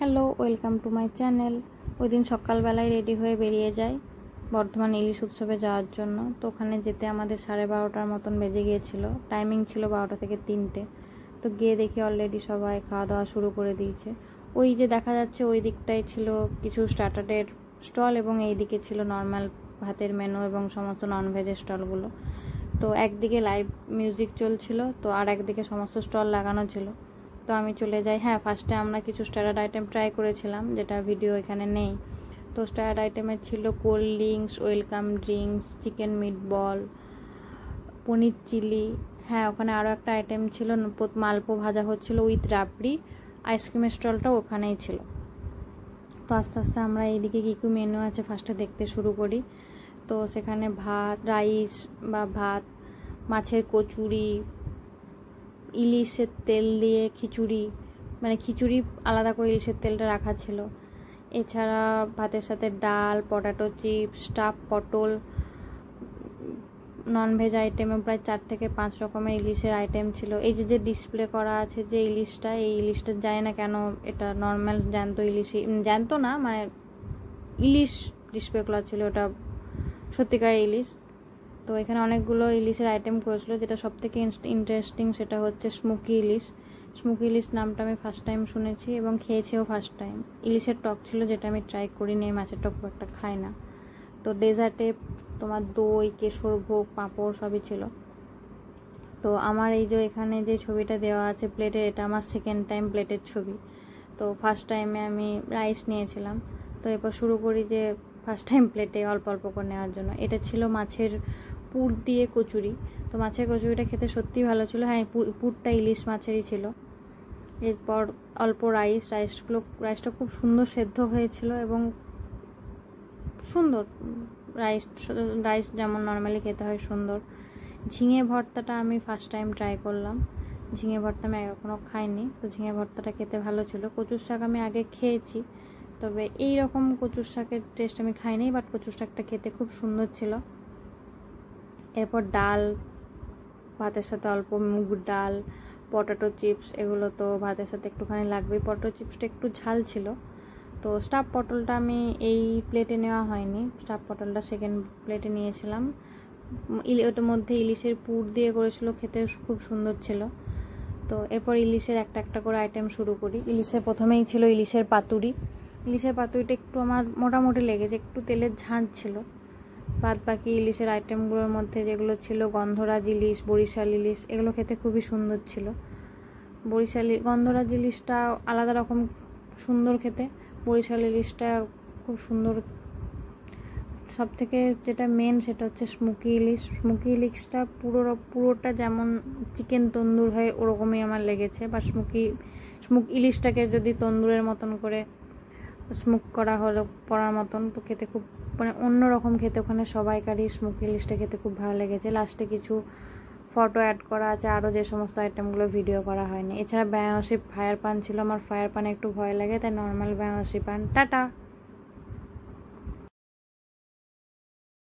Hello, welcome to my channel. ওই দিন সকালবেলায় রেডি হয়ে বেরিয়ে যাই বর্ধমান ইলিশ উৎসবে যাওয়ার জন্য। তো ওখানে যেতে আমাদের 12:30টার মতন বেজে গিয়েছিল। টাইমিং ছিল 12টা থেকে 3টে। তো গিয়ে দেখি অলরেডি সবাই খাওয়া দাওয়া শুরু করে দিয়েছে। ওই যে দেখা যাচ্ছে ওই দিকটাই ছিল কিছু স্টার্টারের স্টল এবং এই দিকে ছিল নর্মাল ভাতের মেনু এবং সমস্ত ননভেজের স্টলগুলো। তো একদিকে লাইভ মিউজিক চলছিল, তো আর একদিকে সমস্ত স্টল লাগানো ছিল। তো আমি চলে যাই। হ্যাঁ, ফার্স্টে আমরা কিছু স্টার্টার আইটেম ট্রাই করেছিলাম, যেটা ভিডিও এখানে নেই। তো স্টার্টার আইটেমে ছিল cold drinks, welcome drinks, chicken meatball, paneer chilli. হ্যাঁ, ওখানে আরও একটা আইটেম ছিল, মালপো ভাজা হচ্ছিল উইথ রাবড়ি। আইসক্রিমের স্টলটাও ওখানেই ছিল। তো আস্তে আস্তে আমরা এইদিকে কী কী মেনু আছে ফার্স্টে দেখতে শুরু করি। তো সেখানে ভাত, রাইস বা ভাত, মাছের কচুরি, ইলিশের তেল দিয়ে খিচুড়ি, মানে খিচুড়ি আলাদা করে ইলিশের তেলটা রাখা ছিল। এছাড়া ভাতের সাথে ডাল, পটাটো চিপস, স্টাফ পটল, ননভেজ আইটেমে প্রায় 4 থেকে 5 রকমের ইলিশের আইটেম ছিল। এই যে ডিসপ্লে করা আছে যে ইলিশটা, এই ইলিশটা জানি না কেন এটা নর্মাল জ্যান্ত ইলিশ, জ্যান্ত না মানে ইলিশ ডিসপ্লে করা ছিল, ওটা সত্যিকার ইলিশ। তো এখানে অনেকগুলো ইলিশের আইটেম করেছিল। যেটা সবথেকে ইন্টারেস্টিং সেটা হচ্ছে স্মোকি ইলিশ। স্মোকি ইলিশ নামটা আমি ফার্স্ট টাইম শুনেছি এবং খেয়েছিও ফার্স্ট টাইম। ইলিশের টক ছিল, যেটা আমি ট্রাই করিনি, মাছের টক খুব একটা খাই না। তো ডেজার্টে তোমার দই, কেশর ভোগ, পাঁপড় সবই ছিল। তো আমার এই যে এখানে যে ছবিটা দেওয়া আছে প্লেটের, এটা আমার সেকেন্ড টাইম প্লেটের ছবি। তো ফার্স্ট টাইমে আমি রাইস নিয়েছিলাম। তো এরপর শুরু করি যে ফার্স্ট টাইম প্লেটে অল্প অল্প করে নেওয়ার জন্য। এটা ছিল মাছের পুর দিয়ে কচুরি। তো মাছের কচুরিটা খেতে সত্যিই ভালো ছিল। হ্যাঁ, পুরটা ইলিশ মাছেরই ছিল। এরপর অল্প রাইসটা খুব সুন্দর সেদ্ধ হয়েছিল এবং সুন্দর রাইস যেমন নর্মালি খেতে হয় সুন্দর। ঝিঙে ভর্তাটা আমি ফার্স্ট টাইম ট্রাই করলাম। ঝিঙে ভর্তা আমি এখনও খাইনি। তো ঝিঙে ভর্তাটা খেতে ভালো ছিল। কচুর শাক আমি আগে খেয়েছি, তবে এই রকম কচুর শাকের টেস্ট আমি খাইনি, বাট কচুর শাকটা খেতে খুব সুন্দর ছিল। এরপর ডাল, ভাতের সাথে অল্প মুগ ডাল, পটাটো চিপস, এগুলো তো ভাতের সাথে একটুখানি লাগবেই। পটাটো চিপসটা একটু ঝাল ছিল। তো স্টাফ পটলটা আমি এই প্লেটে নেওয়া হয়নি, স্টাফ পটলটা সেকেন্ড প্লেটে নিয়েছিলাম। ওটার মধ্যে ইলিশের পুর দিয়ে করেছিল, খেতে খুব সুন্দর ছিল। তো এরপর ইলিশের একটা একটা করে আইটেম শুরু করি। ইলিশের প্রথমেই ছিল ইলিশের পাতুরি। ইলিশের পাতুরিটা একটু আমার মোটামুটি লেগেছে, একটু তেলের ঝাঁঝ ছিল। বাদ বাকি ইলিশের আইটেমগুলোর মধ্যে যেগুলো ছিল গন্ধরাজ ইলিশ, বরিশাল ইলিশ, এগুলো খেতে খুবই সুন্দর ছিল। গন্ধরাজ ইলিশটা আলাদা রকম সুন্দর খেতে, বরিশাল ইলিশটা খুব সুন্দর। সব থেকে যেটা মেন সেটা হচ্ছে স্মোকি ইলিশ। স্মোকি ইলিশটা পুরোটা যেমন চিকেন তন্দুর হয় ওরকমই আমার লেগেছে। বা স্মোক ইলিশটাকে যদি তন্দুরের মতন করে স্মোক করা হলো পড়ার মতন, তো খেতে খুব মানে অন্যরকম খেতে। ওখানে সবাইকারই স্মোকি ইলিশটা খেতে খুব ভালো লেগেছে। লাস্টে কিছু ফটো অ্যাড করা আছে, আরও যে সমস্ত আইটেমগুলো ভিডিও করা হয়নি। এছাড়া বেনারসি ফায়ার পান ছিল। আমার ফায়ার পানে একটু ভয় লাগে, তাই নর্মাল বেনারসি পান। টাটা।